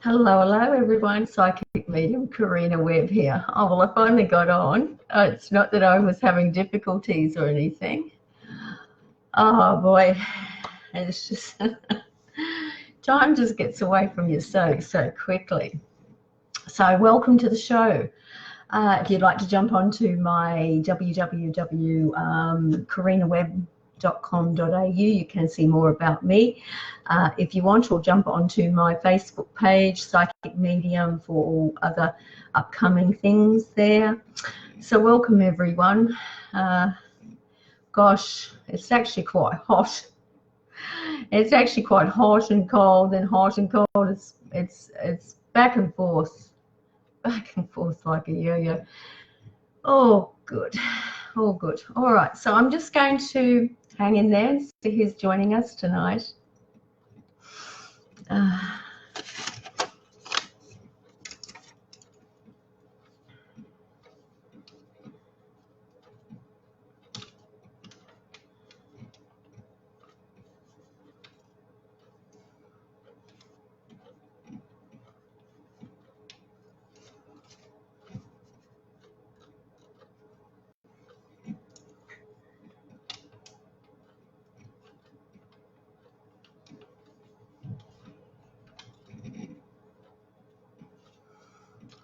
Hello, everyone. Psychic medium Karina Webb here. Oh, well, I finally got on. It's not that I was having difficulties or anything. Oh, boy. It's just time just gets away from you so quickly. So welcome to the show. If you'd like to jump onto my www.karinawebb.com.au, you can see more about me. If you want, or jump onto my Facebook page, Psychic Medium, for all other upcoming things there. So welcome, everyone. Gosh, it's actually quite hot. It's actually quite hot and cold and hot and cold. It's back and forth like a yo-yo. Oh, good. All good. All right. So I'm just going to hang in there and see who's joining us tonight.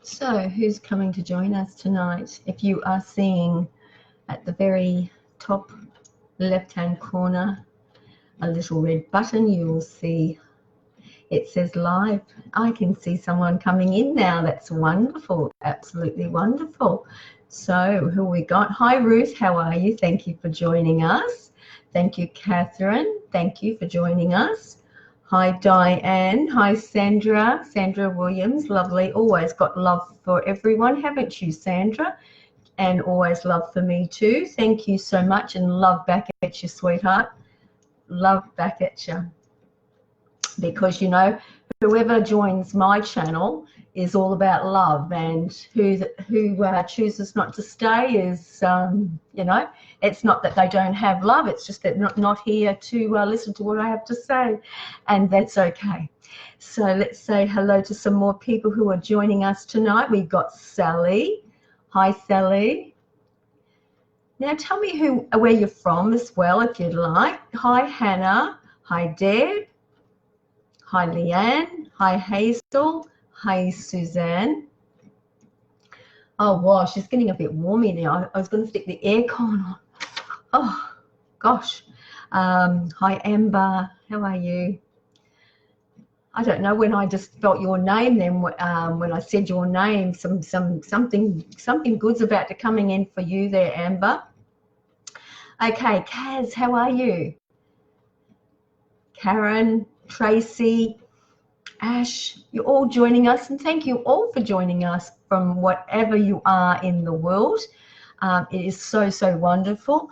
So who's coming to join us tonight? If you are seeing at the very top left-hand corner a little red button, you will see it says live. I can see someone coming in now. That's wonderful. Absolutely wonderful. So who we got? Hi, Ruth. How are you? Thank you for joining us. Thank you, Catherine. Thank you for joining us. Hi, Diane. Hi, Sandra. Sandra Williams. Lovely. Always got love for everyone, haven't you, Sandra? And always love for me too. Thank you so much, and love back at you, sweetheart. Love back at you. Because, you know, whoever joins my channel is all about love, and who chooses not to stay is, you know, it's not that they don't have love, it's just that not here to listen to what I have to say, and that's okay. So let's say hello to some more people who are joining us tonight. We've got Sally. Hi, Sally. Now tell me where you're from as well, if you'd like. Hi, Hannah. Hi, Deb. Hi, Leanne. Hi, Hazel. Hi, Suzanne. Oh, wow, she's getting a bit warm in now. I was going to stick the aircon on. Oh, gosh. Hi, Amber. How are you? I don't know, when I just felt your name then, when I said your name, something good's about to coming in for you there, Amber. Okay, Kaz, how are you? Karen, Tracy, Ash, you're all joining us, and thank you all for joining us from whatever you are in the world. It is so wonderful.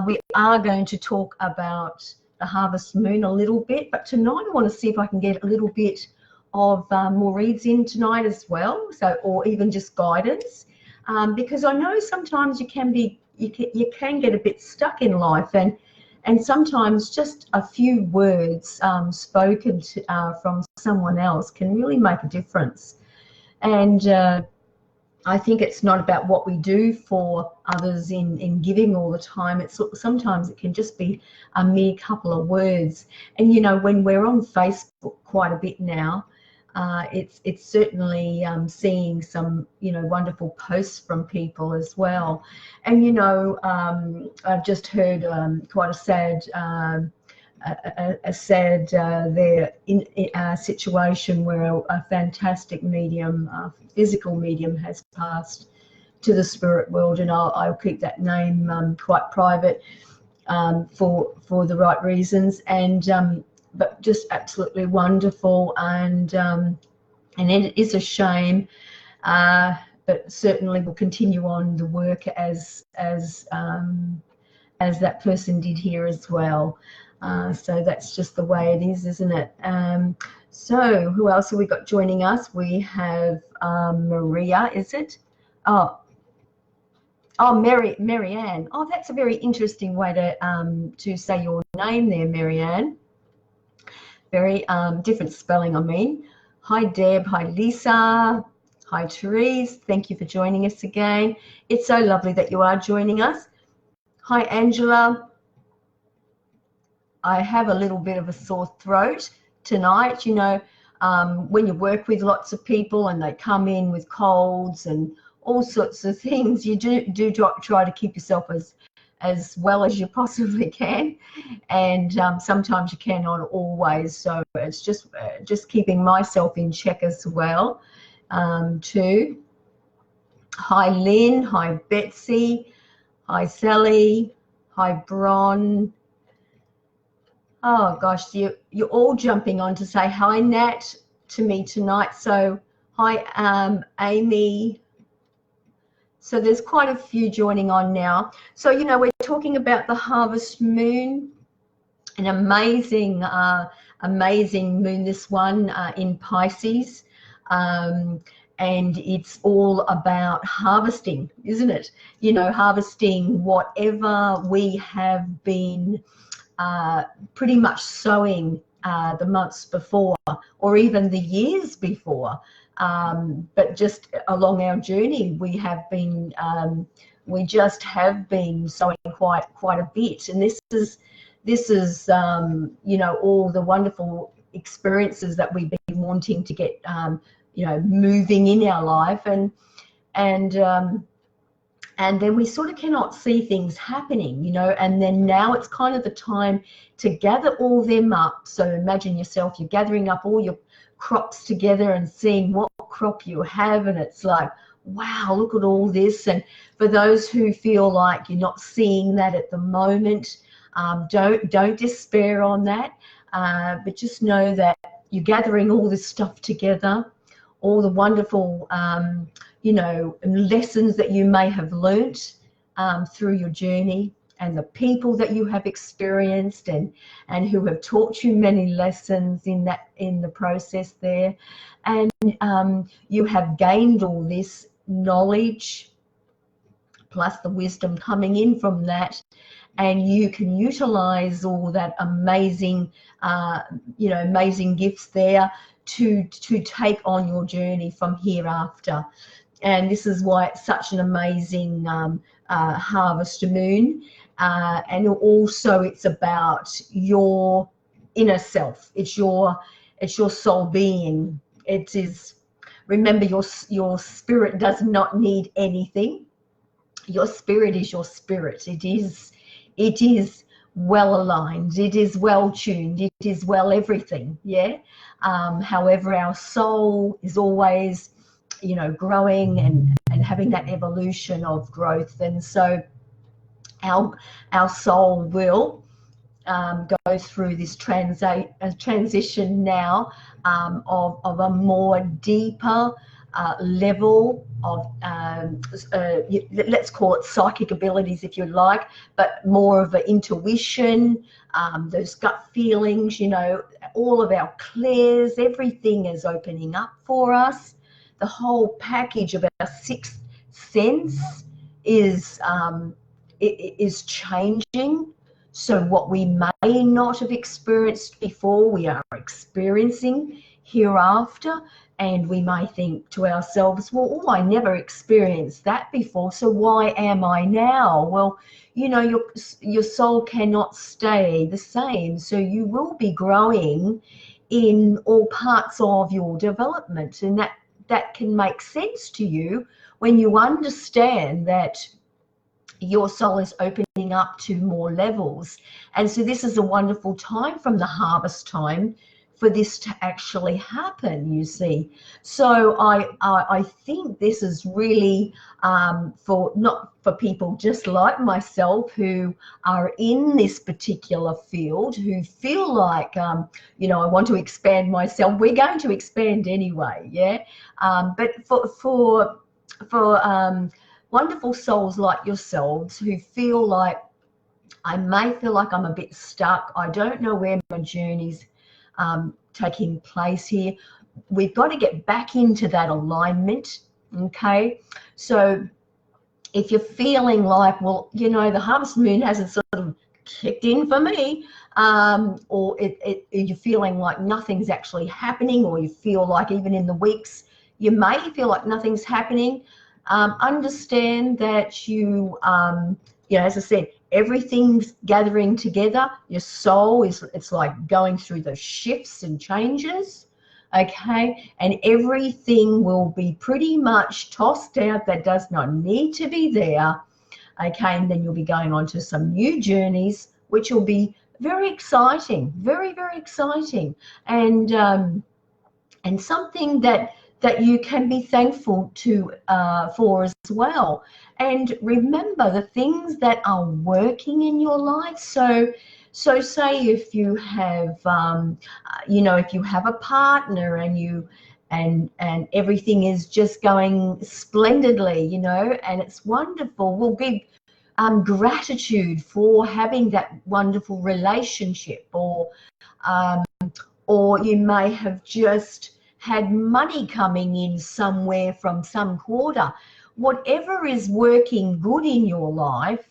We are going to talk about the harvest moon a little bit, but tonight I want to see if I can get a little bit of more reads in tonight as well, or even just guidance, because I know sometimes you can get a bit stuck in life, and sometimes just a few words spoken from someone else can really make a difference. And I think it's not about what we do for others in giving all the time. Sometimes it can just be a mere couple of words. And, you know, when we're on Facebook quite a bit now, it's certainly seeing some, you know, wonderful posts from people as well. And, you know, I've just heard quite a sad situation where a fantastic medium, physical medium, has passed to the spirit world, and I'll keep that name quite private for the right reasons, and but just absolutely wonderful, and it is a shame, but certainly we'll continue on the work as that person did here as well. So that's just the way it is, isn't it? So who else have we got joining us? We have Maria, is it? Oh, Marianne. Oh, that's a very interesting way to say your name there, Marianne. Very different spelling, I mean. Hi, Deb. Hi, Lisa. Hi, Therese. Thank you for joining us again. It's so lovely that you are joining us. Hi, Angela. I have a little bit of a sore throat tonight. You know, when you work with lots of people and they come in with colds and all sorts of things, you do try to keep yourself as well as you possibly can, and sometimes you cannot always. So it's just keeping myself in check as well, too. Hi, Lynn. Hi, Betsy. Hi, Sally. Hi, Bron. Oh gosh, you're all jumping on to say hi, Nat, to me tonight. So hi, Amy. So there's quite a few joining on now. So, you know, we're talking about the harvest moon, an amazing, amazing moon, this one in Pisces. And it's all about harvesting, isn't it? You know, harvesting whatever we have been pretty much sowing the months before or even the years before. But just along our journey, we just have been sowing quite a bit. And this is you know, all the wonderful experiences that we've been wanting to get, you know, moving in our life, and then we sort of cannot see things happening, you know, and then now it's kind of the time to gather all them up. So imagine yourself, you're gathering up all your crops together and seeing what crop you have, and it's like, wow, look at all this. And for those who feel like you're not seeing that at the moment, don't despair on that, but just know that you're gathering all this stuff together, all the wonderful you know, lessons that you may have learnt through your journey, and the people that you have experienced and who have taught you many lessons in the process there, and you have gained all this knowledge plus the wisdom coming in from that, and you can utilize all that amazing you know, amazing gifts there to take on your journey from hereafter. And this is why it's such an amazing harvest moon, and also it's about your inner self. It's your soul being. It is, remember, your spirit does not need anything. Your spirit is your spirit. It is well aligned. It is well tuned. It is well everything. Yeah. However, our soul is always, you know, growing and having that evolution of growth, and so our soul will go through this transition now of a more deeper level of let's call it psychic abilities, if you like, but more of an intuition, those gut feelings, you know, all of our clairs, everything is opening up for us. The whole package of our sixth sense is changing. So what we may not have experienced before, we are experiencing hereafter, and we may think to ourselves, well, oh, I never experienced that before, so why am I now? Well, you know, your soul cannot stay the same, so you will be growing in all parts of your development, and that can make sense to you when you understand that your soul is opening up to more levels. And so this is a wonderful time from the harvest time for this to actually happen, you see. So I think this is really not for people just like myself who are in this particular field, who feel like, you know, I want to expand myself. We're going to expand anyway, yeah. But for wonderful souls like yourselves who feel like, I may feel like I'm a bit stuck, I don't know where my journey's taking place here, we've got to get back into that alignment, okay? So if you're feeling like, well, you know, the harvest moon hasn't sort of kicked in for me, or you're feeling like nothing's actually happening, or you feel like even in the weeks you may feel like nothing's happening, understand that you know, as I said, everything's gathering together. Your soul it's like going through those shifts and changes, okay, and everything will be pretty much tossed out that does not need to be there. Okay, and then you'll be going on to some new journeys, which will be very exciting, very, very exciting, and something that you can be thankful to for as well. And remember the things that are working in your life. So say if you have, you know, if you have a partner and you and everything is just going splendidly, you know, and it's wonderful, we'll give gratitude for having that wonderful relationship, or you may have just had money coming in somewhere from some quarter. Whatever is working good in your life,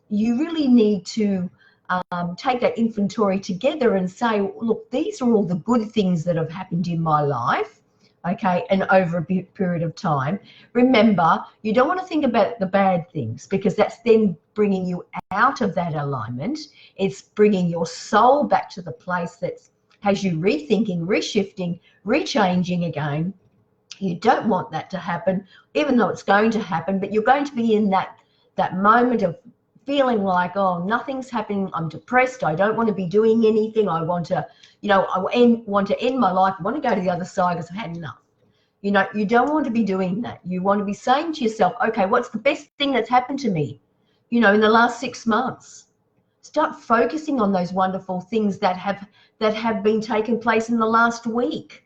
you really need to take that inventory together and say, look, these are all the good things that have happened in my life, okay, and over a period of time. Remember, you don't want to think about the bad things, because that's then bringing you out of that alignment. It's bringing your soul back to the place that has you rethinking, reshifting, rechanging again. You don't want that to happen, even though it's going to happen, but you're going to be in that moment of feeling like, oh, nothing's happening, I'm depressed, I don't want to be doing anything, I want to, you know, I want to end my life, I want to go to the other side because I've had enough. You know, you don't want to be doing that. You want to be saying to yourself, okay, what's the best thing that's happened to me, you know, in the last 6 months? Start focusing on those wonderful things that have been taking place in the last week.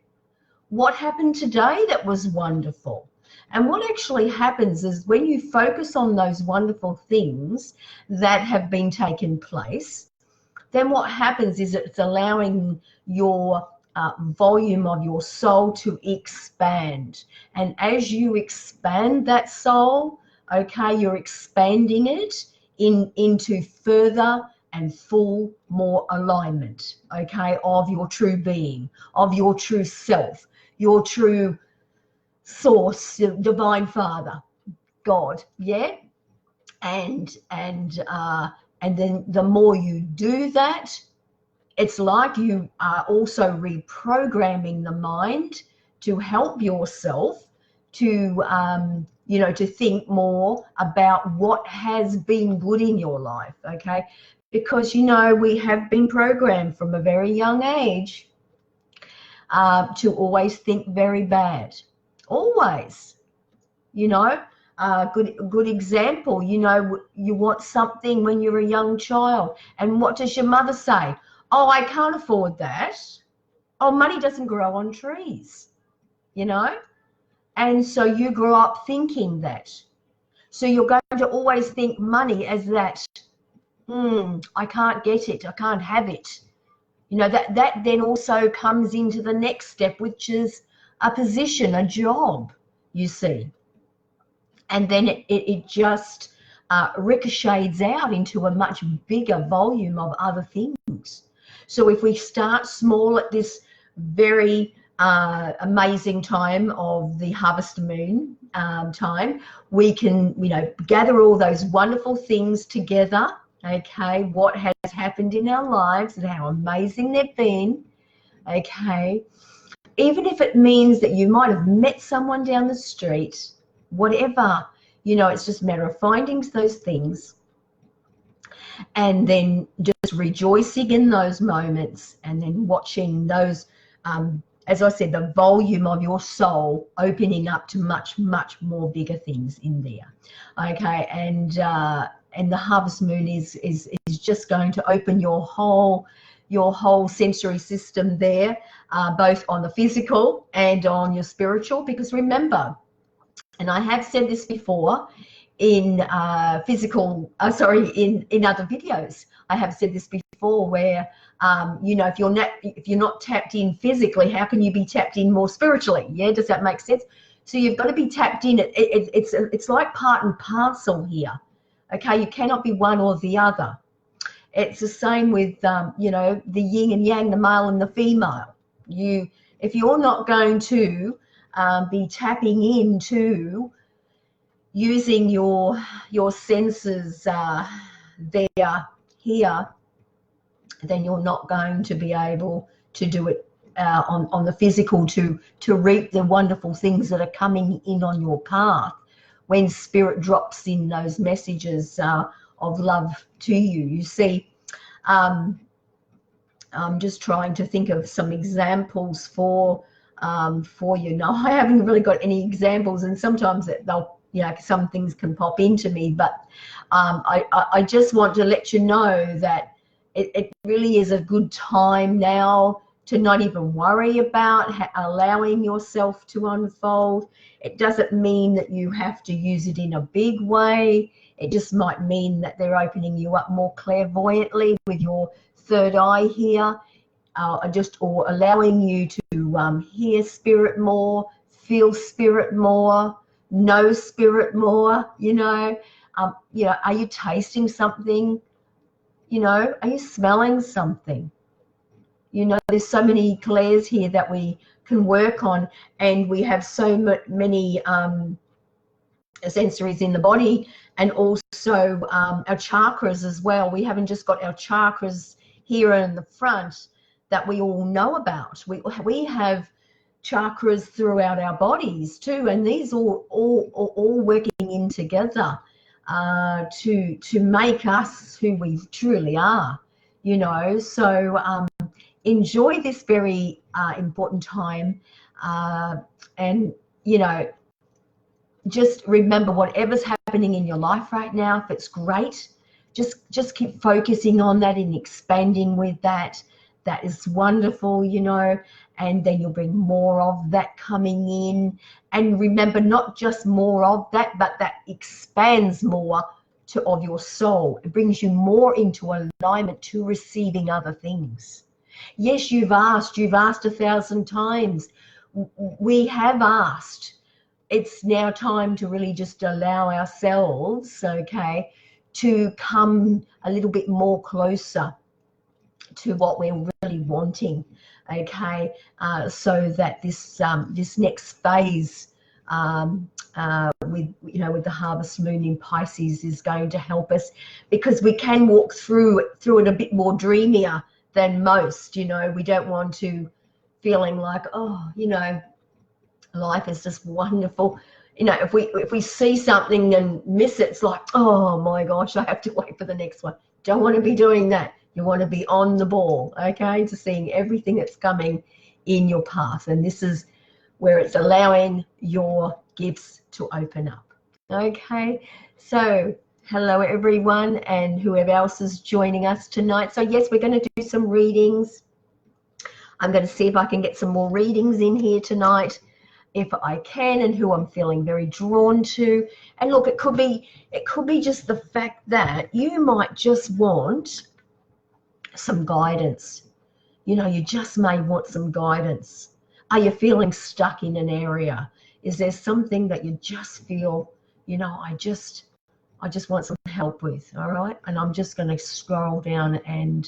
What happened today that was wonderful? And what actually happens is when you focus on those wonderful things that have been taking place, then what happens is it's allowing your volume of your soul to expand. And as you expand that soul, okay, you're expanding it into further and full more alignment, okay, of your true being, of your true self, your true source, divine Father, God, yeah. And then the more you do that, it's like you are also reprogramming the mind to help yourself to you know, to think more about what has been good in your life, okay? Because, you know, we have been programmed from a very young age to always think very bad, always, you know. Good example, you know, you want something when you're a young child, and what does your mother say? Oh, I can't afford that. Oh, money doesn't grow on trees, you know. And so you grow up thinking that. So you're going to always think money as that, I can't get it, I can't have it. You know, that then also comes into the next step, which is a position, a job, you see. And then it just ricochets out into a much bigger volume of other things. So if we start small at this very amazing time of the harvest moon time, we can, you know, gather all those wonderful things together, okay, what has happened in our lives and how amazing they've been, okay, even if it means that you might have met someone down the street, whatever, you know, it's just a matter of finding those things and then just rejoicing in those moments, and then watching those, as I said, the volume of your soul opening up to much, much more bigger things in there, okay? And the harvest moon is just going to open your whole sensory system there, both on the physical and on your spiritual. Because remember, and I have said this before in in other videos, I have said this before, where you know, if you're not tapped in physically, how can you be tapped in more spiritually? Yeah, does that make sense? So you've got to be tapped in. It's like part and parcel here, Okay, you cannot be one or the other. It's the same with, you know, the yin and yang, the male and the female. If you're not going to be tapping into using your senses there, here, then you're not going to be able to do it on the physical to reap the wonderful things that are coming in on your path when spirit drops in those messages of love to you. You see, I'm just trying to think of some examples for you. No, I haven't really got any examples, and sometimes they'll, you know, some things can pop into me, but I just want to let you know that it really is a good time now to not even worry about allowing yourself to unfold. It doesn't mean that you have to use it in a big way. It just might mean that they're opening you up more clairvoyantly with your third eye here, or allowing you to hear spirit more, feel spirit more, know spirit more. You know, are you tasting something? You know, are you smelling something? You know, there's so many clairs here that we can work on, and we have so many sensories in the body, and also our chakras as well. We haven't just got our chakras here in the front that we all know about. We have chakras throughout our bodies too, and these all working in together to make us who we truly are, you know. So enjoy this very important time, and you know, just remember whatever's happening in your life right now, if it's great, just keep focusing on that and expanding with that. That is wonderful, you know, and then you'll bring more of that coming in. And remember, not just more of that, but that expands more of your soul. It brings you more into alignment to receiving other things. Yes, you've asked 1,000 times. We have asked. It's now time to really just allow ourselves, okay, to come a little bit more closer to what we're really wanting, okay, so that this next phase with, you know, with the harvest moon in Pisces is going to help us, because we can walk through it a bit more dreamier than most. You know, we don't want to feeling like, oh, you know, life is just wonderful. You know, if we see something and miss it, it's like, oh my gosh, I have to wait for the next one. Don't want to be doing that. You want to be on the ball, okay, to seeing everything that's coming in your path. And this is where it's allowing your gifts to open up. Okay, so hello everyone, and whoever else is joining us tonight. So yes, we're going to do some readings. I'm going to see if I can get some more readings in here tonight, if I can, and who I'm feeling very drawn to. And look, it could be just the fact that you might just want some guidance. You know, you just may want some guidance. Are you feeling stuck in an area? Is there something that you just feel, you know, I just want some help with? All right, and I'm just going to scroll down and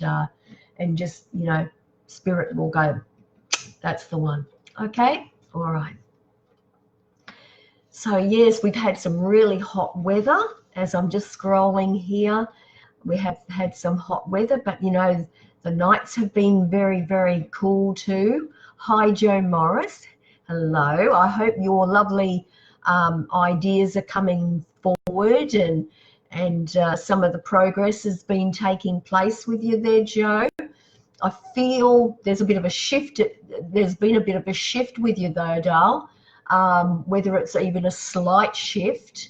just, you know, spirit will go, that's the one. Okay, all right. So yes, we've had some really hot weather. As I'm just scrolling here, we have had some hot weather, but you know, the nights have been very, very cool too. Hi, Joe Morris. Hello. I hope your lovely ideas are coming forward, and some of the progress has been taking place with you there, Joe. I feel there's a bit of a shift. There's been a bit of a shift with you though, Dal. Whether it's even a slight shift,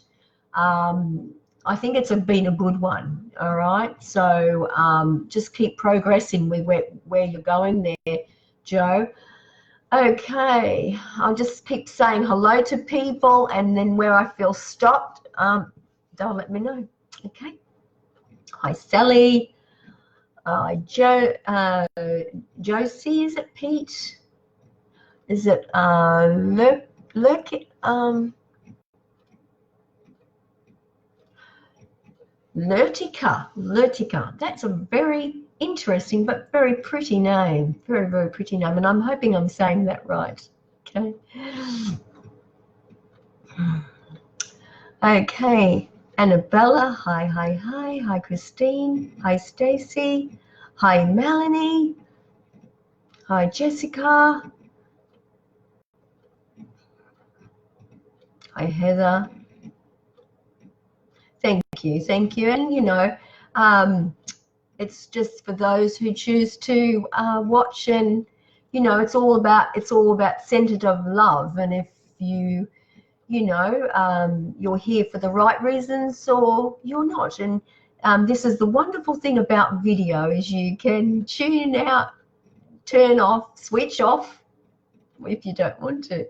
I think it's been a good one. All right, so just keep progressing with where you're going there, Joe. Okay, I'll just keep saying hello to people, and then where I feel stopped, they'll let me know. Okay. Hi, Sally. Joe, Josie, is it Pete? Is it Lurtica. That's a very interesting but very pretty name. Very, very pretty name. And I'm hoping I'm saying that right. Okay. Okay. Annabella. Hi, hi, hi. Hi, Christine. Hi, Stacy. Hi, Melanie. Hi, Jessica. Hi, Heather. Thank you. Thank you. And, you know, it's just for those who choose to watch, and you know, it's all about centered of love. And if you know, you're here for the right reasons or you're not. And this is the wonderful thing about video, is you can tune out, turn off, switch off if you don't want to,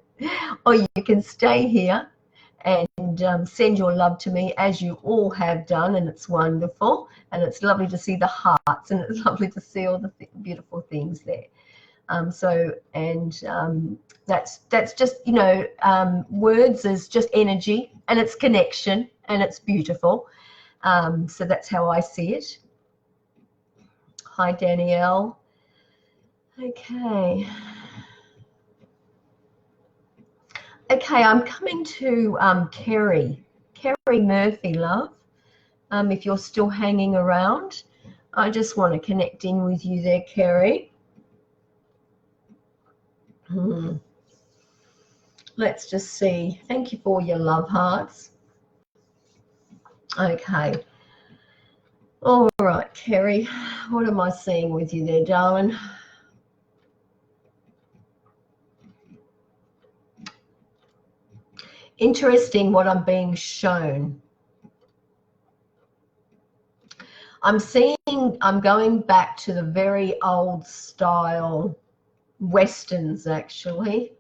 or you can stay here and send your love to me, as you all have done, and it's wonderful, and it's lovely to see the hearts, and it's lovely to see all the beautiful things there. That's just, you know, words is just energy, and it's connection, and it's beautiful. So that's how I see it. Hi, Danielle. Okay. Okay, I'm coming to Kerry Murphy, love. If you're still hanging around, I just want to connect in with you there, Kerry. Let's just see. Thank you for your love hearts. Okay. All right, Kerry, what am I seeing with you there, darling? Interesting what I'm being shown. I'm going back to the very old style Westerns, actually,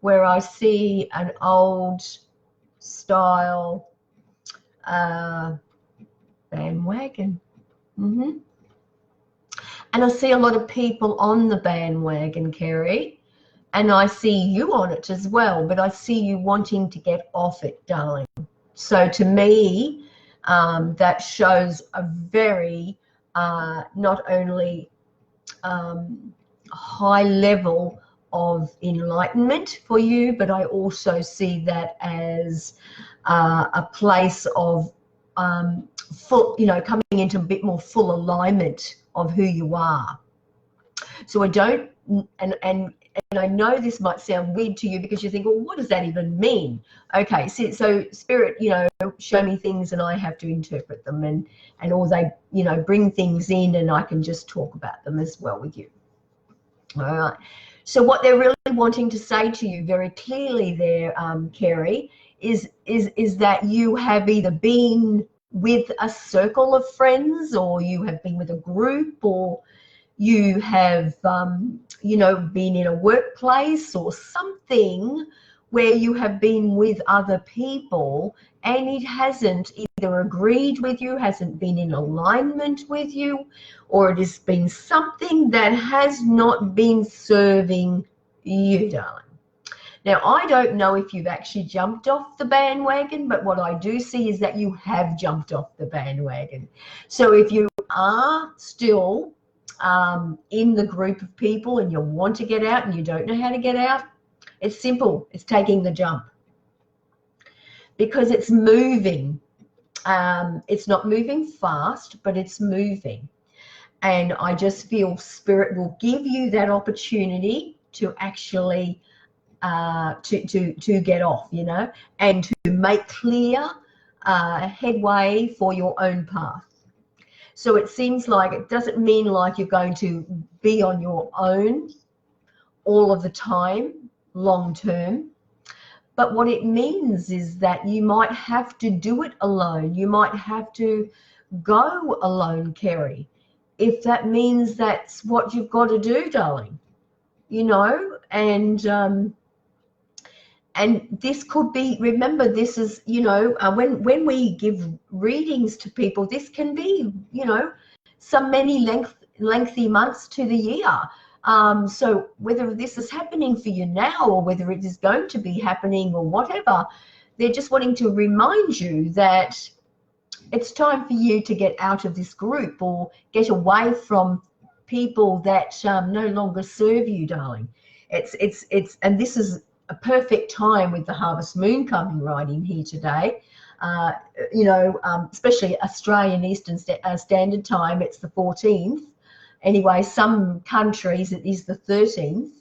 where I see an old style bandwagon. And I see a lot of people on the bandwagon, Kerry. And I see you on it as well, but I see you wanting to get off it, darling. So to me, that shows a very, not only high level of enlightenment for you, but I also see that as a place of full, you know, coming into a bit more full alignment of who you are. So I don't, and I know this might sound weird to you, because you think, well, what does that even mean? Okay, so Spirit, you know, show me things and I have to interpret them, and or they, you know, bring things in and I can just talk about them as well with you. All right. So what they're really wanting to say to you very clearly there, Kerry, is that you have either been with a circle of friends, or you have been with a group, or you have, you know, been in a workplace or something where you have been with other people, and it hasn't either agreed with you, hasn't been in alignment with you, or it has been something that has not been serving you, darling. Now, I don't know if you've actually jumped off the bandwagon, but what I do see is that you have jumped off the bandwagon. So if you are still in the group of people and you want to get out and you don't know how to get out, it's simple. It's taking the jump, because it's moving. It's not moving fast, but it's moving. And I just feel Spirit will give you that opportunity to actually to get off, you know, and to make clear headway for your own path. So it seems like it doesn't mean like you're going to be on your own all of the time, long term. But what it means is that you might have to do it alone. You might have to go alone, Kerry, if that means that's what you've got to do, darling. You know, and this could be, remember, this is, you know, when we give readings to people, this can be, you know, many lengthy months to the year. So whether this is happening for you now, or whether it is going to be happening, or whatever, they're just wanting to remind you that it's time for you to get out of this group or get away from people that no longer serve you, darling. And this is a perfect time with the harvest moon coming right in here today. Especially Australian Eastern Standard Time, it's the 14th. Anyway, some countries it is the 13th.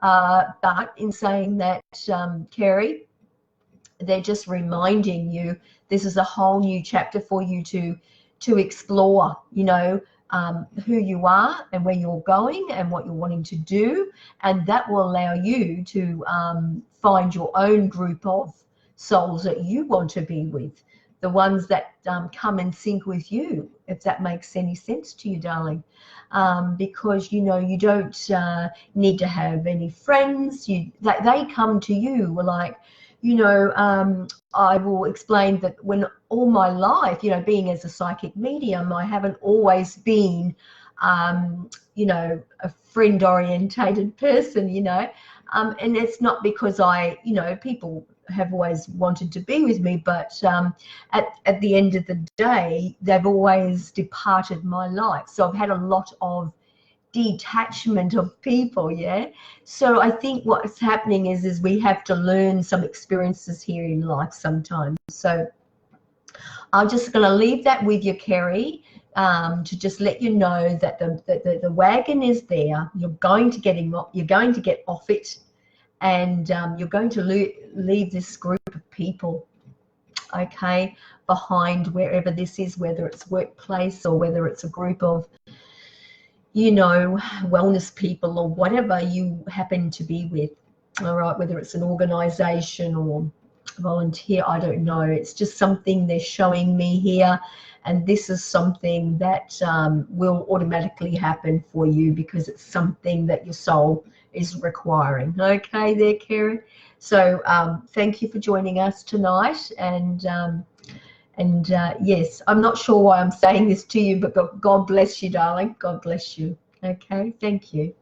But in saying that, Kerry, they're just reminding you this is a whole new chapter for you to explore, who you are and where you're going and what you're wanting to do. And that will allow you to find your own group of souls that you want to be with, the ones that come and sync with you, if that makes any sense to you, darling. Because, you don't need to have any friends. They come to you like, I will explain that when all my life, being as a psychic medium, I haven't always been, a friend-orientated person, and it's not because people have always wanted to be with me, but at the end of the day, they've always departed my life. So I've had a lot of detachment of people, yeah. So I think what's happening is we have to learn some experiences here in life sometimes. So I'm just going to leave that with you, Kerry, to just let you know that the wagon is there. You're going to get off it, and you're going to leave this group of people, okay, behind, wherever this is, whether it's workplace or whether it's a group of wellness people or whatever you happen to be with, all right, whether it's an organization or volunteer, I don't know. It's just something they're showing me here, and this is something that will automatically happen for you because it's something that your soul is requiring. Okay there, Karen. So thank you for joining us tonight, and yes, I'm not sure why I'm saying this to you, but God bless you, darling. God bless you. Okay, thank you.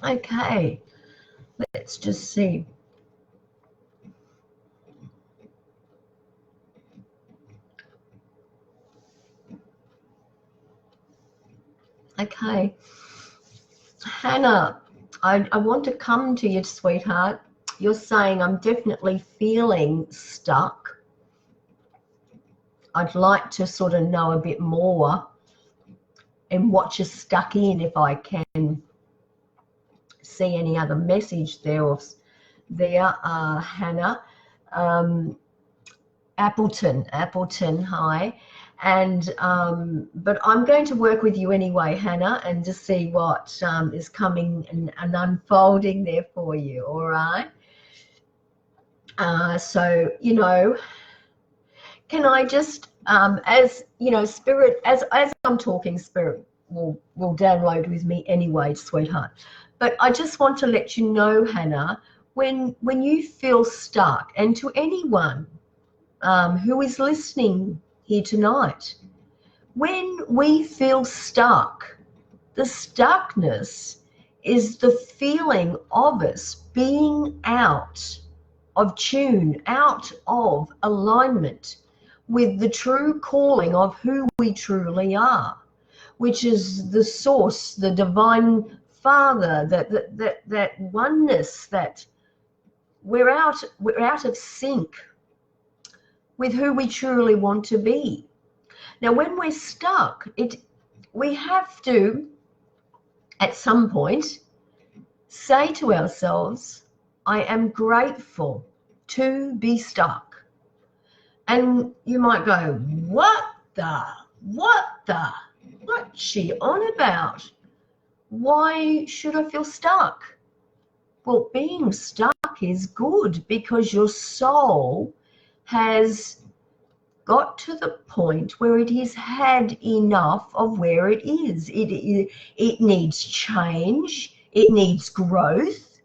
Okay, let's just see. Okay, Hannah, I want to come to you, sweetheart. You're saying I'm definitely feeling stuck. I'd like to sort of know a bit more and what you're stuck in, if I can see any other message there. Hannah. Appleton, hi. And but I'm going to work with you anyway, Hannah, and just see what is coming and unfolding there for you. All right. So can I just as spirit, as I'm talking, spirit will download with me anyway, sweetheart. But I just want to let you know, Hannah, when you feel stuck, and to anyone who is listening here tonight, when we feel stuck, the stuckness is the feeling of us being out of tune, out of alignment with the true calling of who we truly are, which is the source, the divine Father, that oneness, that we're out of sync with who we truly want to be. Now, when we're stuck, we have to, at some point, say to ourselves, I am grateful to be stuck. And you might go, what's she on about? Why should I feel stuck? Well, being stuck is good because your soul has got to the point where it has had enough of where it is. It needs change. It needs growth.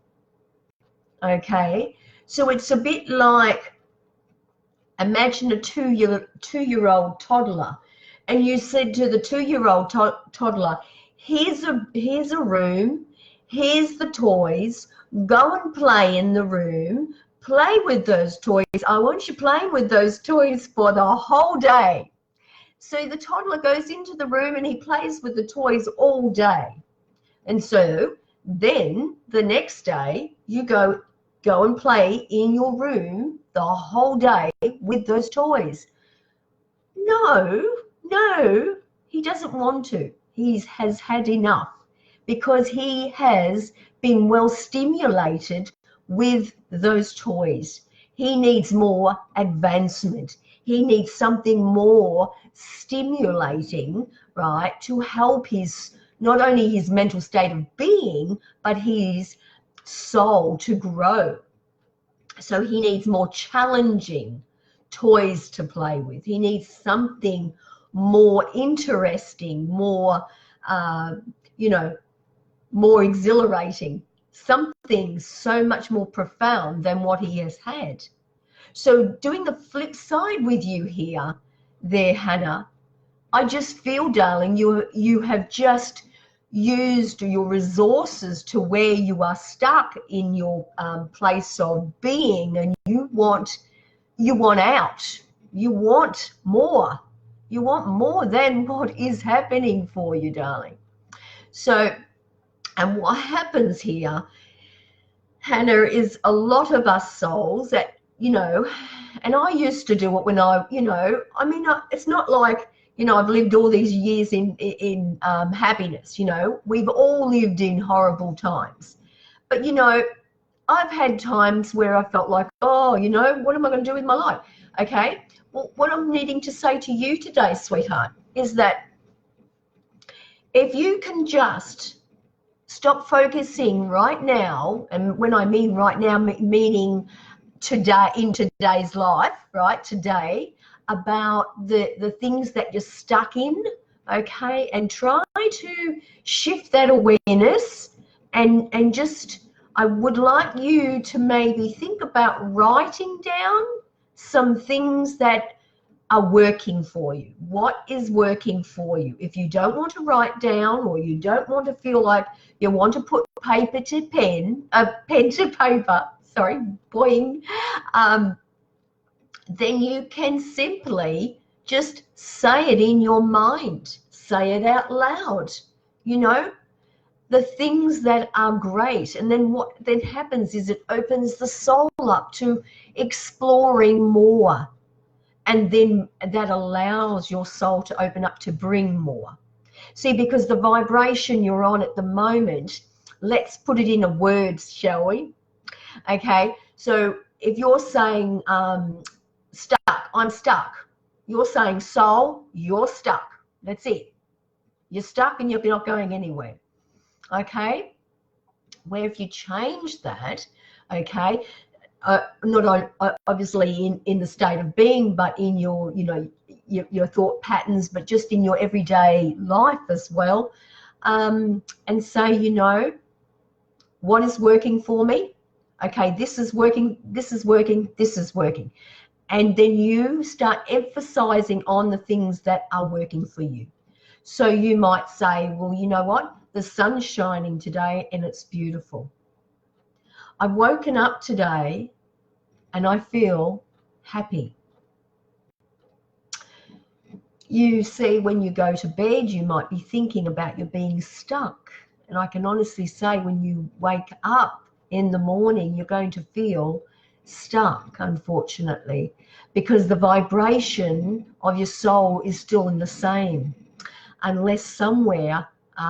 Okay, so it's a bit like, imagine a two-year-old toddler, and you said to the 2-year-old toddler, here's a room, here's the toys, go and play in the room, play with those toys. I want you playing with those toys for the whole day. So the toddler goes into the room and he plays with the toys all day. And so then the next day you go and play in your room the whole day with those toys. No, he doesn't want to. He has had enough because he has been well stimulated with those toys. He needs more advancement. He needs something more stimulating, right, to help his, not only his mental state of being, but his soul to grow. So he needs more challenging toys to play with. He needs something more interesting, more, more exhilarating, something so much more profound than what he has had. So doing the flip side with you here, there, Hannah, I just feel, darling, you have just used your resources to where you are stuck in your place of being, and you want out. You want more. You want more than what is happening for you, darling. So, and what happens here, Hannah, is a lot of us souls that, and I used to do it when it's not like, I've lived all these years in happiness, we've all lived in horrible times. But, I've had times where I felt like, oh, what am I going to do with my life? Okay, well, what I'm needing to say to you today, sweetheart, is that if you can just stop focusing right now, and when I mean right now, meaning today, in today's life, right, today, about the things that you're stuck in, okay, and try to shift that awareness and just, I would like you to maybe think about writing down some things that are working for you. What is working for you? If you don't want to write down, or you don't want to feel like you want to put pen to paper, sorry, boing, then you can simply just say it in your mind. Say it out loud, the things that are great. And then what then happens is it opens the soul up to exploring more. And then that allows your soul to open up to bring more. See, because the vibration you're on at the moment, let's put it into words, shall we? Okay, so if you're saying stuck, I'm stuck. You're saying soul, you're stuck. That's it. You're stuck and you're not going anywhere. Okay, where if you change that, okay, not obviously in the state of being, but in your, your thought patterns, but just in your everyday life as well, and say, what is working for me? Okay, this is working, this is working, this is working. And then you start emphasizing on the things that are working for you. So you might say, well, you know what? The sun's shining today and it's beautiful. I've woken up today and I feel happy. You see, when you go to bed, you might be thinking about you being stuck. And I can honestly say, when you wake up in the morning, you're going to feel stuck, unfortunately, because the vibration of your soul is still in the same, unless somewhere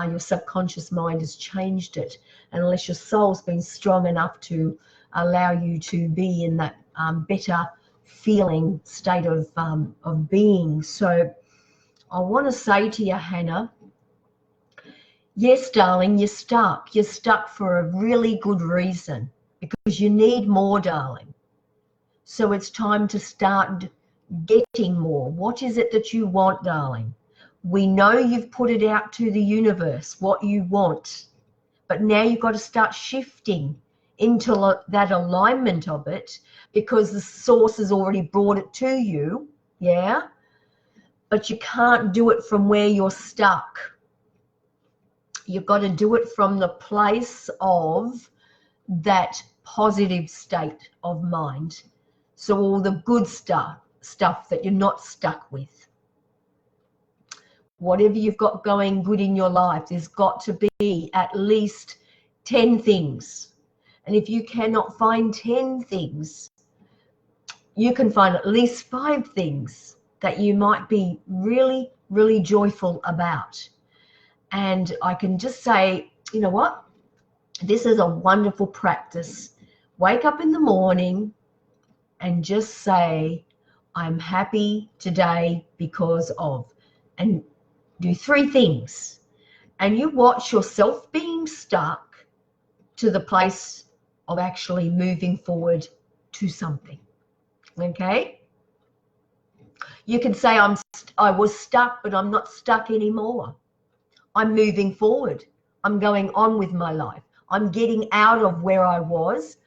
your subconscious mind has changed it, and unless your soul's been strong enough to allow you to be in that better feeling state of being. So I want to say to you, Hannah, yes, darling, you're stuck. You're stuck for a really good reason, because you need more, darling. So it's time to start getting more. What is it that you want, darling? We know you've put it out to the universe, what you want, but now you've got to start shifting into that alignment of it, because the source has already brought it to you, yeah? But you can't do it from where you're stuck. You've got to do it from the place of that positive state of mind. So all the good stuff that you're not stuck with. Whatever you've got going good in your life, there's got to be at least 10 things. And if you cannot find 10 things, you can find at least 5 things that you might be really, really joyful about. And I can just say, you know what? This is a wonderful practice. Wake up in the morning and just say, I'm happy today because of, and do 3 things. And you watch yourself being stuck to the place of actually moving forward to something. Okay? You can say, I was stuck, but I'm not stuck anymore. I'm moving forward. I'm going on with my life. I'm getting out of where I was.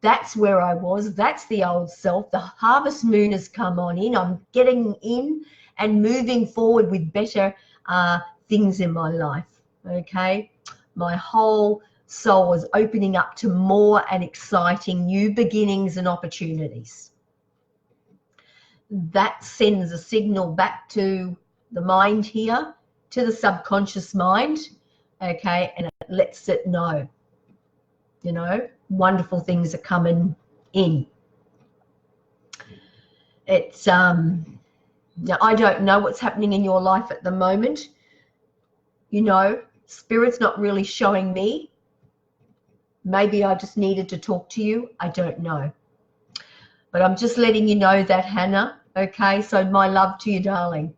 That's where I was. That's the old self. The harvest moon has come on in. I'm getting in and moving forward with better things in my life. Okay? My whole soul is opening up to more and exciting new beginnings and opportunities. That sends a signal back to the mind here, to the subconscious mind, okay, and it lets it know, you know, wonderful things are coming in. It's now I don't know what's happening in your life at the moment. You know, Spirit's not really showing me. Maybe I just needed to talk to you. I don't know. But I'm just letting you know that, Hannah, okay? So my love to you, darling.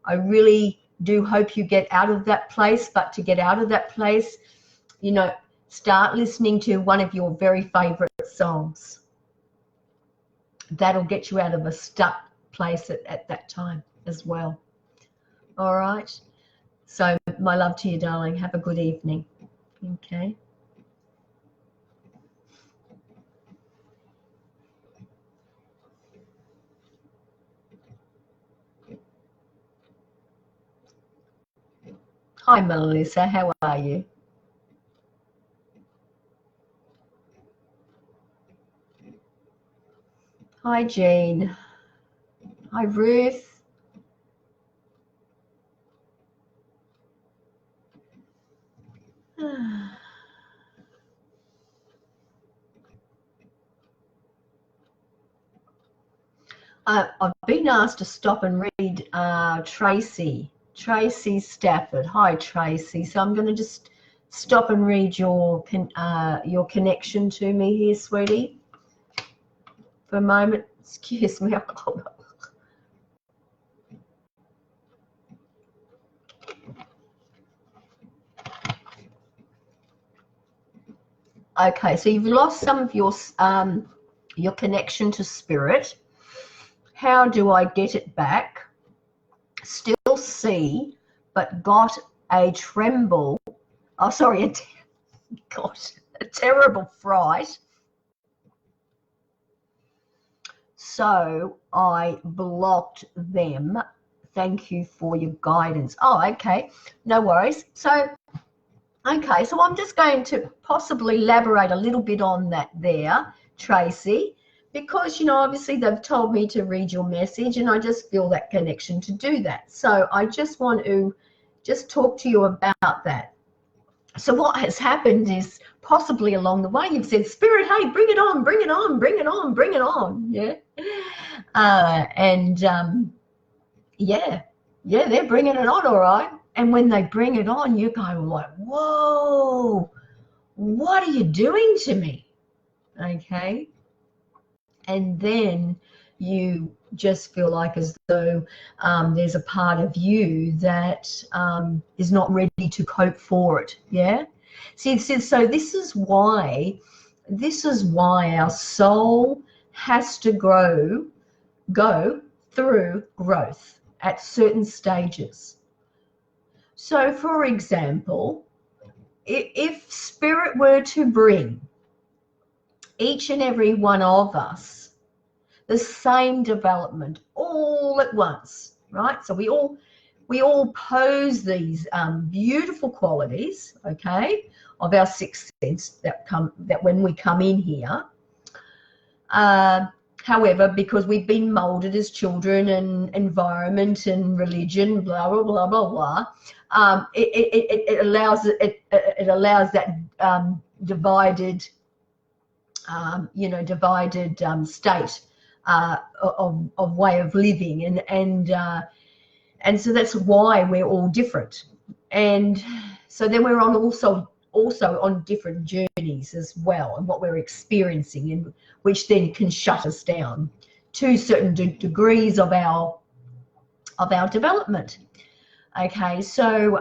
I really do hope you get out of that place, but to get out of that place, you know, start listening to one of your very favorite songs. That'll get you out of a stuck place at that time as well. All right? So my love to you, darling. Have a good evening. Okay. Hi, Melissa. How are you? Hi, Jean. Hi, Ruth. I've been asked to stop and read Tracy Stafford. Hi, Tracy. So I'm going to just stop and read your connection to me here, sweetie, for a moment. Excuse me. Okay, so you've lost some of your connection to spirit. How do I get it back? Still see, but got a tremble. Oh, sorry, a terrible fright. So I blocked them. Thank you for your guidance. Oh, okay, no worries. So, okay, so I'm just going to possibly elaborate a little bit on that there, Tracy, because, you know, obviously they've told me to read your message and I just feel that connection to do that. So I just want to just talk to you about that. So what has happened is possibly along the way you've said, Spirit, hey, bring it on, bring it on, bring it on, bring it on. Yeah. Yeah, they're bringing it on, all right. And when they bring it on, you go like, whoa, what are you doing to me? Okay. And then you just feel like as though there's a part of you that is not ready to cope for it. Yeah. See, so this is why our soul has to go through growth at certain stages. So, for example, if spirit were to bring each and every one of us the same development all at once, right? So we all we all pose these beautiful qualities, okay, of our sixth sense that when we come in here. However, because we've been molded as children and environment and religion, blah blah blah blah blah, it allows that divided, state of way of living, and so that's why we're all different. And so then we're on also on different journeys as well, and what we're experiencing, and which then can shut us down to certain degrees of our development. Okay, so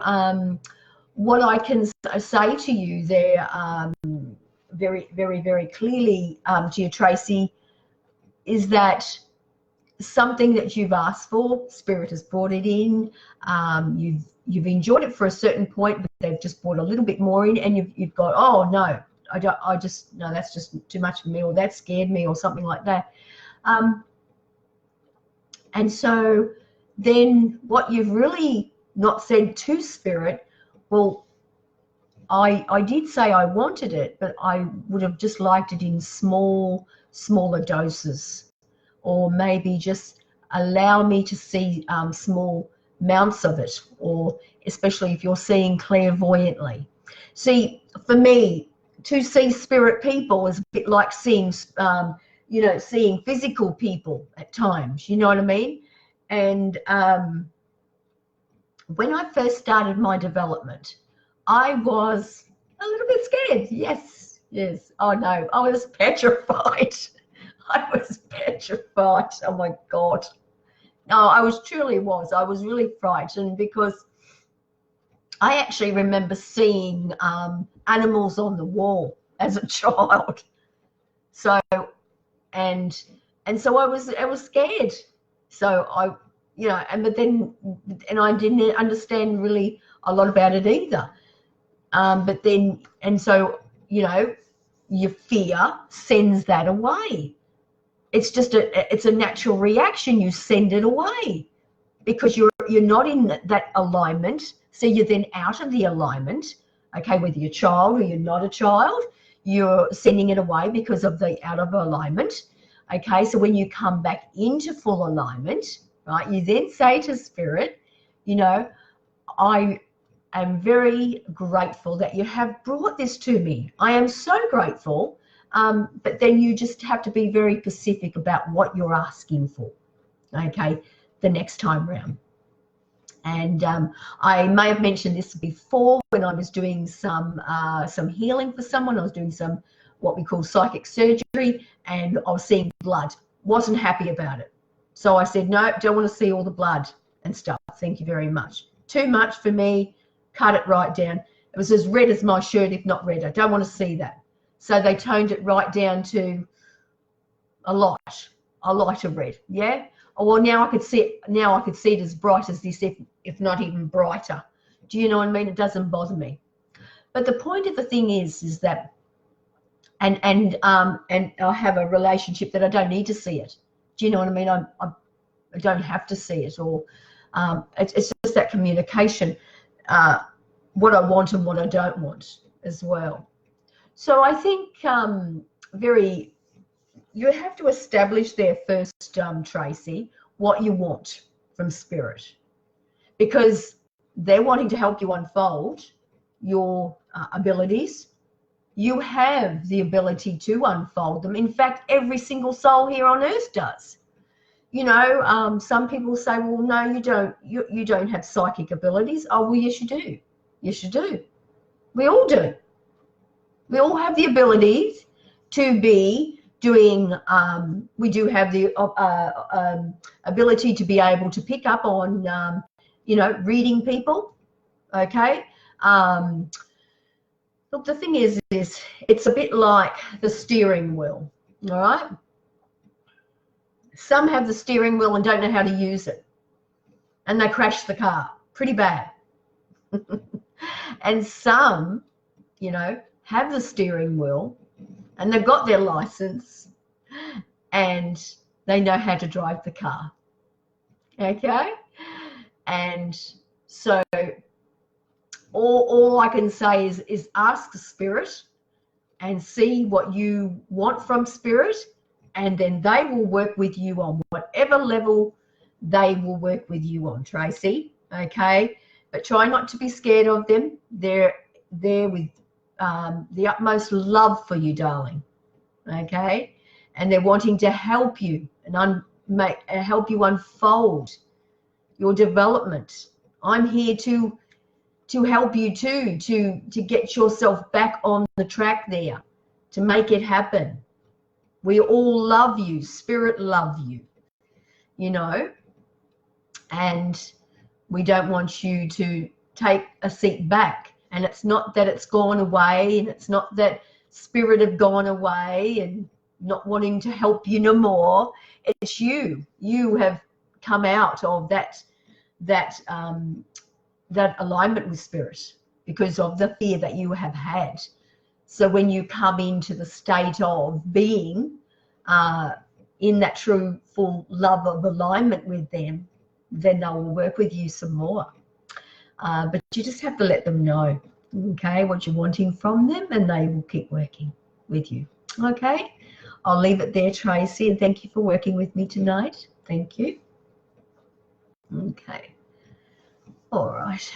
what I can say to you there, very, very, very clearly, to you, Tracy, is that something that you've asked for, Spirit has brought it in. You've enjoyed it for a certain point, but they've just brought a little bit more in, and you've got, oh no, no, that's just too much for me, or that scared me, or something like that. And so then what you've really not said to Spirit, well, I did say I wanted it, but I would have just liked it in smaller doses, or maybe just allow me to see small amounts of it, or especially if you're seeing clairvoyantly. See, for me, to see spirit people is a bit like seeing, seeing physical people at times, you know what I mean? And when I first started my development, I was a little bit scared. Yes. Oh no, I was petrified. I was petrified. Oh my God. No, I was really frightened, because I actually remember seeing animals on the wall as a child. So, and so I was scared. So but I didn't understand really a lot about it either. So your fear sends that away. It's just it's a natural reaction. You send it away because you're not in that alignment. So you're then out of the alignment. Okay, whether you're a child or you're not a child, you're sending it away because of the out of alignment. Okay, so when you come back into full alignment, right, you then say to Spirit, I am very grateful that you have brought this to me. I am so grateful. But then you just have to be very specific about what you're asking for, okay, the next time round. And I may have mentioned this before when I was doing some healing for someone. I was doing some what we call psychic surgery, and I was seeing blood. Wasn't happy about it. So I said, no, don't want to see all the blood and stuff. Thank you very much. Too much for me. Cut it right down. It was as red as my shirt, if not redder. Don't want to see that. So they toned it right down to a lighter red. Yeah. Oh, well, now I could see it as bright as this, if not even brighter. Do you know what I mean? It doesn't bother me. But the point of the thing is that, and I have a relationship that I don't need to see it. Do you know what I mean? I don't have to see it, or it's just that communication, what I want and what I don't want as well. So I think you have to establish there first, Tracy, what you want from Spirit, because they're wanting to help you unfold your abilities. You have the ability to unfold them. In fact, every single soul here on earth does. Some people say, well, no, you don't. You don't have psychic abilities. Oh, well, yes, you do. Yes, you do. We all do. We all have the abilities to be doing, we do have the ability to be able to pick up on, reading people, okay? Look, the thing is it's a bit like the steering wheel, all right? Some have the steering wheel and don't know how to use it, and they crash the car pretty bad. And some, have the steering wheel and they've got their license and they know how to drive the car, okay? And so all I can say is ask the Spirit and see what you want from Spirit, and then they will work with you on whatever level they will work with you on, Tracy. Okay, but try not to be scared of them. They're there with the utmost love for you, darling. Okay, and they're wanting to help you and help you unfold your development. I'm here to help you too, to get yourself back on the track there, to make it happen. We all love you. Spirit love you, you know, and we don't want you to take a seat back. And it's not that it's gone away, and it's not that Spirit have gone away and not wanting to help you no more. It's you. You have come out of that alignment with Spirit because of the fear that you have had. So when you come into the state of being in that true full love of alignment with them, then they will work with you some more. But you just have to let them know, okay, what you're wanting from them, and they will keep working with you. Okay, I'll leave it there, Tracy, and thank you for working with me tonight. Thank you. Okay. All right.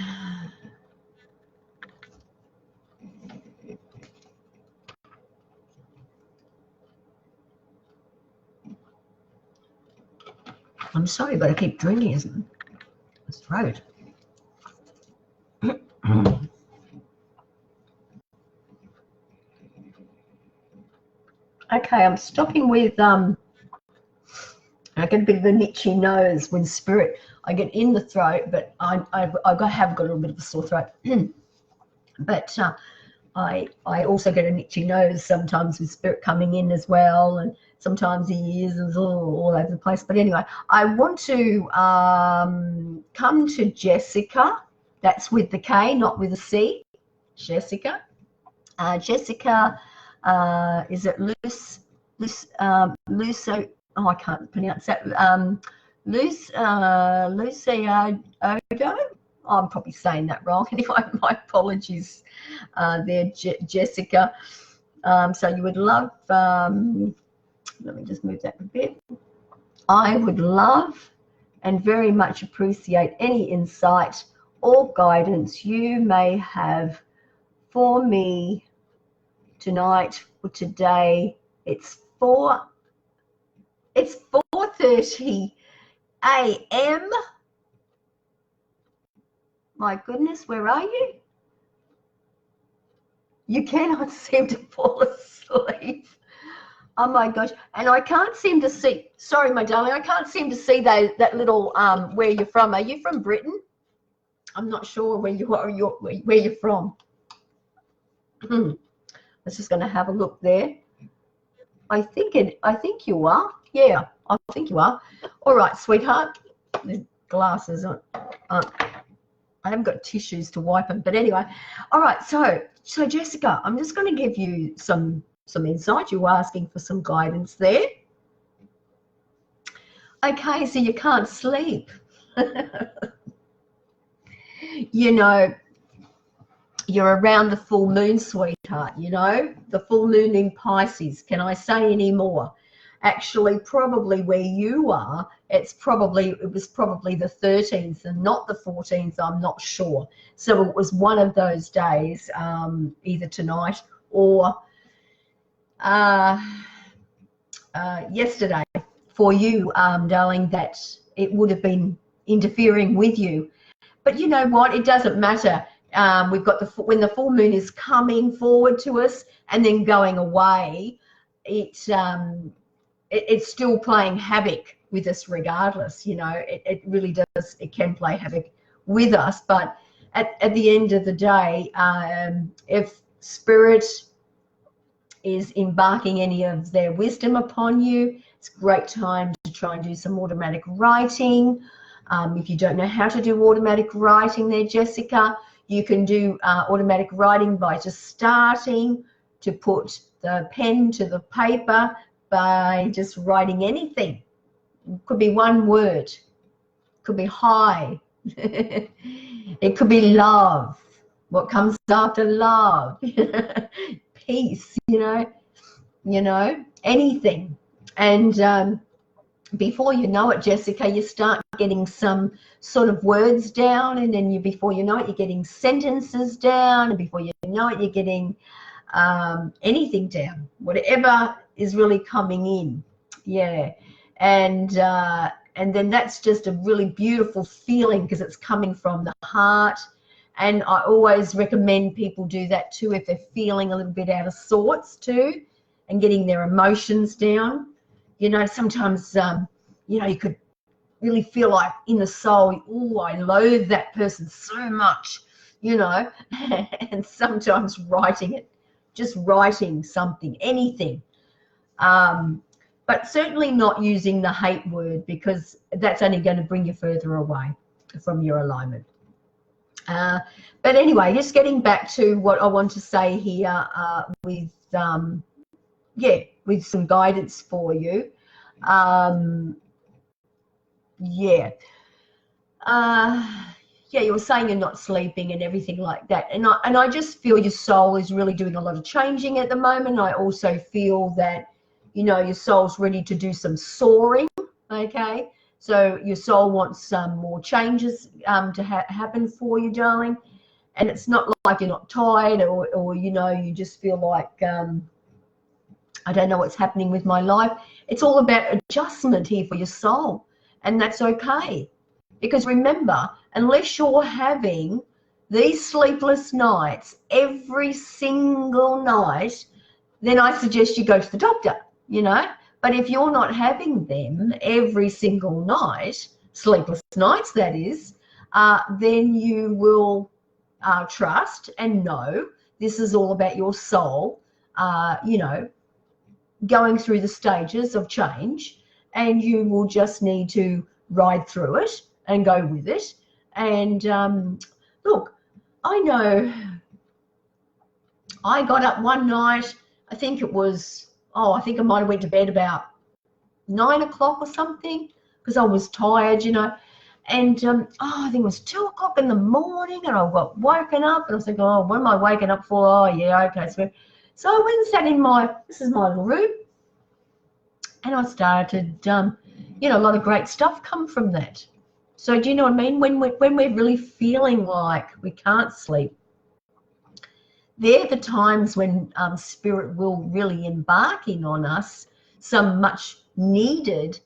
I'm sorry, but I keep drinking, isn't it? My throat. Okay, I'm stopping with I get a bit of an itchy nose when Spirit. I get in the throat, but have got a little bit of a sore throat. But I also get an itchy nose sometimes with Spirit coming in as well, and sometimes the ears is all over the place. But anyway, I want to come to Jessica. That's with the K, not with a C. Jessica. Jessica, is it Luce? Oh, I can't pronounce that. Luciado. I'm probably saying that wrong. Anyway, my apologies there, Jessica. So you would love, let me just move that a bit. I would love and very much appreciate any insight or guidance you may have for me tonight or today. It's 4:30 a.m. My goodness, where are you? You cannot seem to fall asleep. Oh my gosh, and I can't seem to see, sorry my darling, I can't seem to see that little where you're from. Are you from Britain? I'm not sure where you are, where you're from. I was just going to have a look there. I think you are. Yeah, I think you are. All right, sweetheart. The glasses aren't. I haven't got tissues to wipe them, but anyway. All right, so Jessica, I'm just going to give you some insight. You were asking for some guidance there. Okay, so you can't sleep. You know, you're around the full moon, sweetheart, you know, the full moon in Pisces. Can I say any more? Actually, probably where you are, it was probably the 13th and not the 14th, I'm not sure. So it was one of those days, either tonight or yesterday for you, darling, that it would have been interfering with you. But you know what? It doesn't matter. We've got when the full moon is coming forward to us and then going away, it's still playing havoc with us regardless. You know, it really does. It can play havoc with us. But at the end of the day, if Spirit is embarking any of their wisdom upon you, it's a great time to try and do some automatic writing. If you don't know how to do automatic writing there, Jessica, you can do automatic writing by just starting to put the pen to the paper by just writing anything. It could be one word, could be hi, It could be love. What comes after love? Peace, anything. And before you know it, Jessica, you start getting some sort of words down, and then before you know it, you're getting sentences down, and before you know it, you're getting anything down, whatever is really coming in. Yeah. And then that's just a really beautiful feeling because it's coming from the heart. And I always recommend people do that too if they're feeling a little bit out of sorts too, and getting their emotions down. Sometimes you could really feel like in the soul, oh, I loathe that person so much, and sometimes just writing something, anything. But certainly not using the hate word, because that's only going to bring you further away from your alignment. But anyway, just getting back to what I want to say here with some guidance for you. You were saying you're not sleeping and everything like that. And I just feel your soul is really doing a lot of changing at the moment. I also feel that, your soul's ready to do some soaring, okay? So your soul wants some more changes to happen for you, darling. And it's not like you're not tired or you just feel like, I don't know what's happening with my life. It's all about adjustment here for your soul. And that's okay. Because remember, unless you're having these sleepless nights every single night, then I suggest you go to the doctor, But if you're not having them every single night, sleepless nights that is, then you will trust and know this is all about your soul, going through the stages of change, and you will just need to ride through it and go with it. And look, I know I got up one night, I think I might have went to bed about 9 o'clock or something, because I was tired, and I think it was 2 o'clock in the morning, and I got woken up, and I was like, oh, what am I waking up for? Oh yeah, okay. So I went and sat this is my little room, and I started, a lot of great stuff come from that. So do you know what I mean? When we're really feeling like we can't sleep, they're the times when Spirit will really embark in on us some much needed,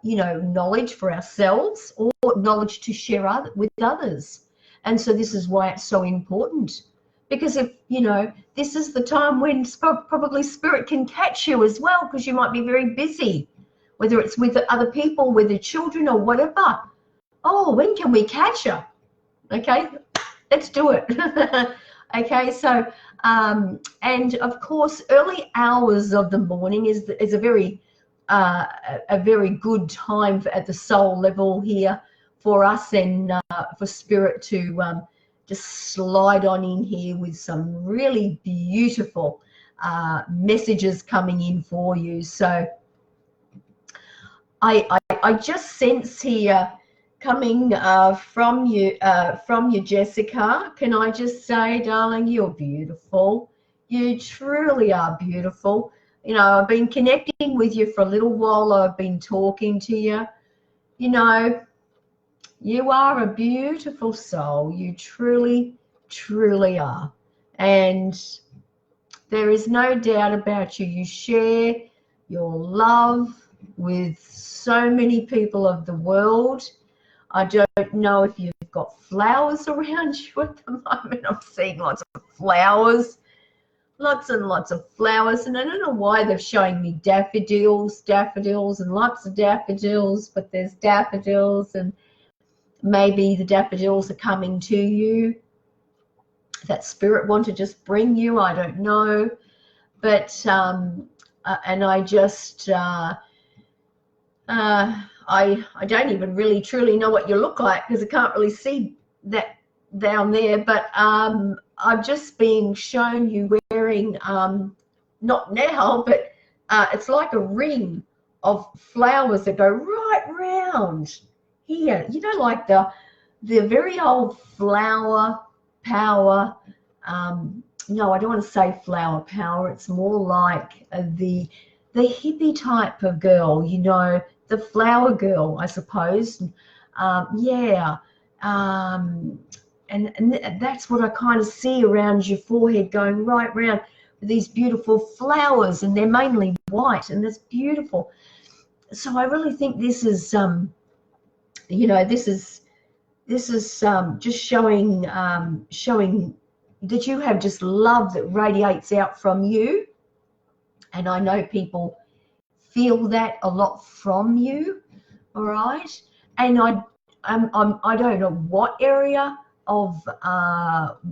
knowledge for ourselves or knowledge to share with others. And so this is why it's so important. Because if, this is the time when probably Spirit can catch you as well, because you might be very busy, whether it's with other people, with the children or whatever. Oh, when can we catch you? Okay, let's do it. Okay, so, and of course, early hours of the morning is a very good time at the soul level here for us, and for Spirit to just slide on in here with some really beautiful messages coming in for you. So I just sense here coming from you, Jessica. Can I just say, darling, you're beautiful. You truly are beautiful. I've been connecting with you for a little while. I've been talking to you. You are a beautiful soul. You truly, truly are. And there is no doubt about you. You share your love with so many people of the world. I don't know if you've got flowers around you at the moment. I'm seeing lots of flowers, lots and lots of flowers. And I don't know why they're showing me daffodils, and lots of daffodils, but there's daffodils, and maybe the daffodils are coming to you. That Spirit want to just bring you, I don't know. But, and I just, I don't even really truly know what you look like, because I can't really see that down there, but I'm just being shown you wearing, not now, but it's like a ring of flowers that go right round here, like the the very old flower power. No, I don't want to say flower power. It's more like the hippie type of girl, you know, the flower girl, I suppose. Yeah. And that's what I kind of see around your forehead, going right round with these beautiful flowers, and they're mainly white, and that's beautiful. So I really think this is, you know, this is just showing that you have just love that radiates out from you. And I know people feel that a lot from you, all right? And I don't know what area of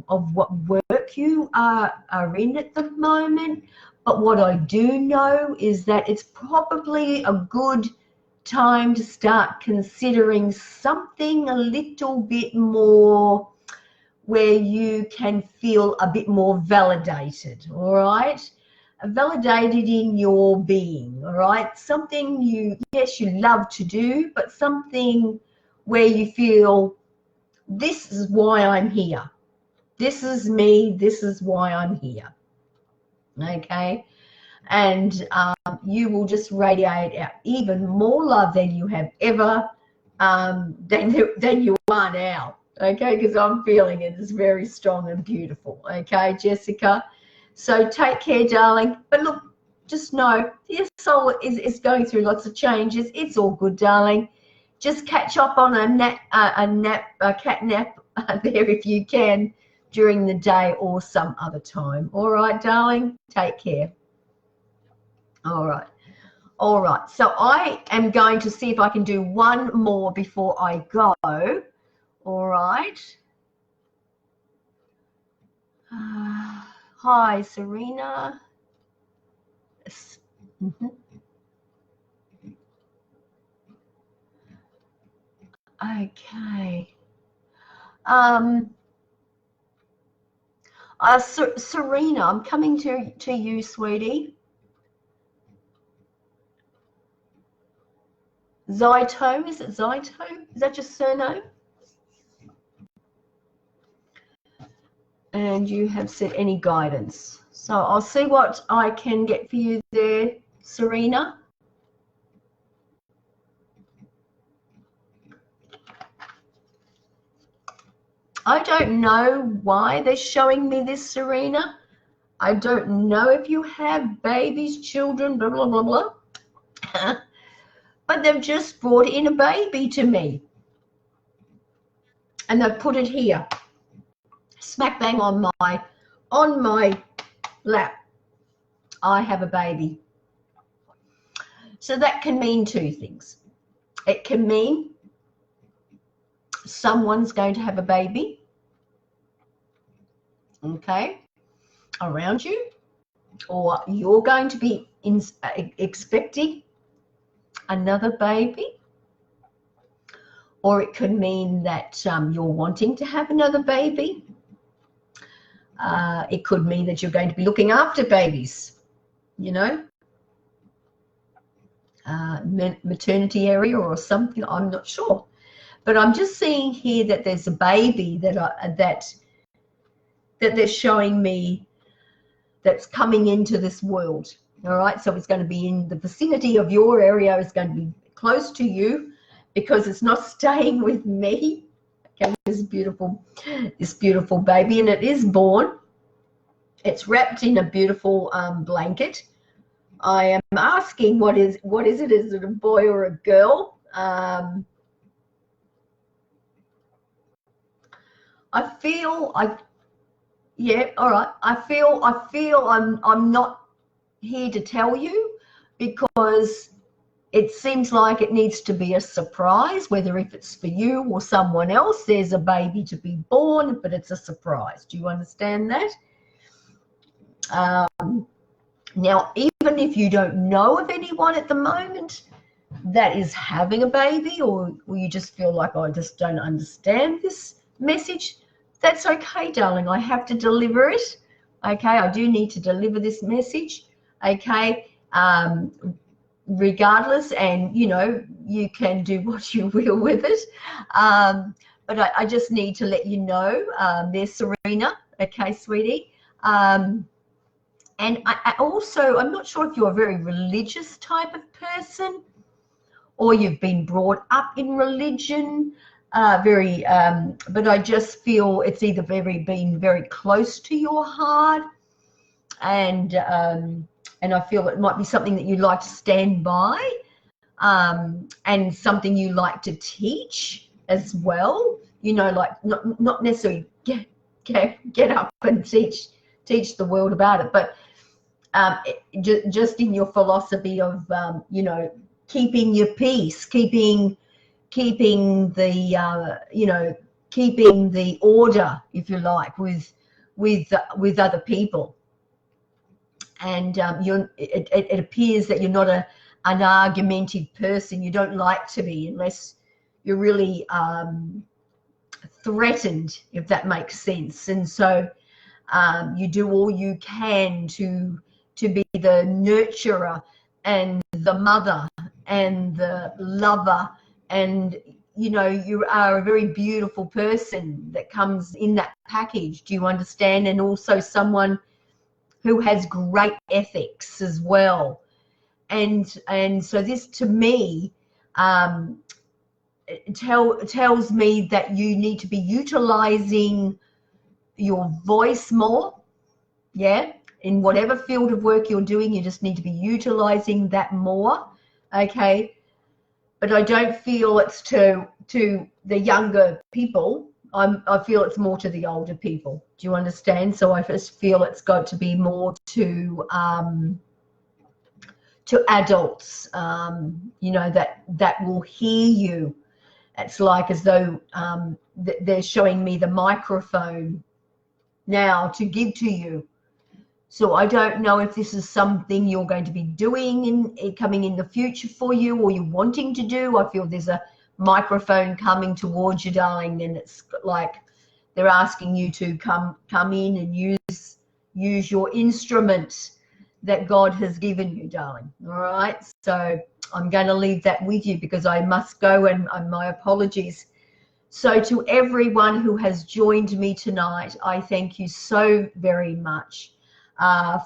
what work you are in at the moment, but what I do know is that it's probably a good time to start considering something a little bit more where you can feel a bit more validated, all right? Validated in your being, all right? Something you love to do, but something where you feel, this is why I'm here. This is me. This is why I'm here. Okay? And you will just radiate out even more love than you have ever, than you are now. Okay? Because I'm feeling it is very strong and beautiful. Okay, Jessica? So take care, darling. But look, just know your soul is going through lots of changes. It's all good, darling. Just catch up on a cat nap there if you can during the day or some other time. All right, darling? Take care. All right. All right. So I am going to see if I can do one more before I go. All right. Hi, Serena. Mm-hmm. Okay. Serena, I'm coming to you, sweetie. Zyto, is it Zyto? Is that your surname? And you have said any guidance. So I'll see what I can get for you there, Serena. I don't know why they're showing me this, Serena. I don't know if you have babies, children, blah, blah, blah, blah. But they've just brought in a baby to me. And they've put it here, smack bang on my lap. I have a baby. So that can mean two things. It can mean someone's going to have a baby, okay, around you, or you're going to be expecting another baby, or it could mean that you're wanting to have another baby. It could mean that you're going to be looking after babies, you know, maternity area or something. I'm not sure. But I'm just seeing here that there's a baby that they're showing me that's coming into this world. All right, so it's going to be in the vicinity of your area. It's going to be close to you because it's not staying with me. Okay, this beautiful baby, and it is born. It's wrapped in a beautiful blanket. I am asking, what is it? Is it a boy or a girl? Yeah, all right. I feel I'm not here to tell you because it seems like it needs to be a surprise, whether if it's for you or someone else. There's a baby to be born, but it's a surprise. Do you understand that? Now, even if you don't know of anyone at the moment that is having a baby, or you just feel like, oh, I just don't understand this message, that's okay, darling. I have to deliver it. Okay, I do need to deliver this message. Okay, regardless, and you know, you can do what you will with it. but I just need to let you know, there's Serena. Okay, sweetie. And I also, I'm not sure if you're a very religious type of person or you've been brought up in religion, but I just feel it's either been very close to your heart, and I feel it might be something that you'd like to stand by, and something you like to teach as well. You know, like not necessarily get up and teach the world about it, but just in your philosophy of you know, keeping your peace, keeping the you know, keeping the order, if you like, with other people. And it appears that you're not an argumentative person. You don't like to be, unless you're really threatened, if that makes sense. And so you do all you can to be the nurturer and the mother and the lover, and you know, you are a very beautiful person that comes in that package. Do you understand? And also someone who has great ethics as well. And so this, to me, tells me that you need to be utilizing your voice more. Yeah, in whatever field of work you're doing, you just need to be utilizing that more. Okay, but I don't feel it's to the younger people. I feel it's more to the older people. Do you understand? So I just feel it's got to be more to adults, you know, that will hear you. It's like as though they're showing me the microphone now to give to you. So I don't know if this is something you're going to be doing coming in the future for you, or you're wanting to do. I feel there's a microphone coming towards you, darling, and it's like they're asking you to come in and use your instrument that God has given you, darling. All right, so I'm going to leave that with you because I must go, and my apologies. So to everyone who has joined me tonight, I thank you so very much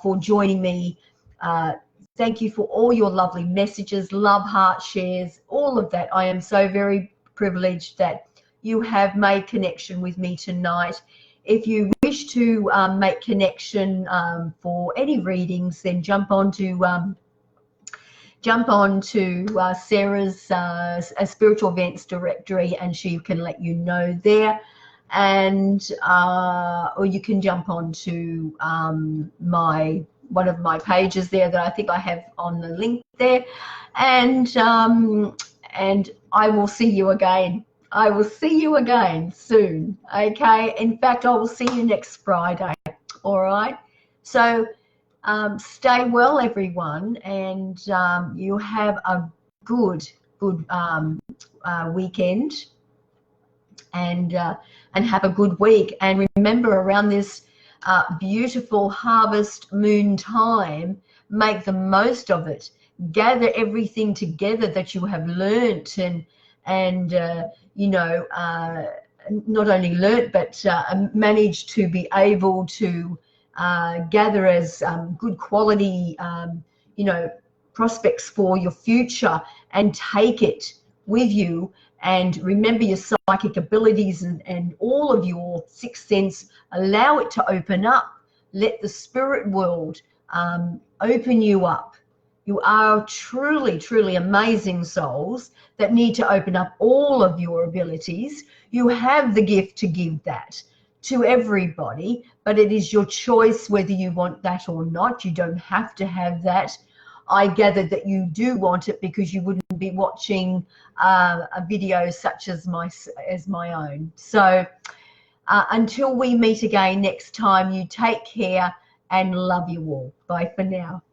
for joining me. Thank you for all your lovely messages, love, heart shares, all of that. I am so very privileged that you have made connection with me tonight. If you wish to make connection for any readings, then jump on to Sarah's spiritual events directory, and she can let you know there. And or you can jump on to one of my pages there that I think I have on the link there, and I will see you again. I will see you again soon. Okay. In fact, I will see you next Friday. All right. So stay well, everyone, and you have a good weekend, and have a good week. And remember, around this beautiful harvest moon time, make the most of it. Gather everything together that you have learnt, and you know, not only learnt, but managed to be able to gather as good quality, you know, prospects for your future, and take it with you. And remember your psychic abilities and all of your sixth sense. Allow it to open up. Let the spirit world open you up. You are truly, truly amazing souls that need to open up all of your abilities. You have the gift to give that to everybody, but it is your choice whether you want that or not. You don't have to have that. I gathered that you do want it because you wouldn't be watching a video such as my own. So until we meet again next time, you take care and love you all. Bye for now.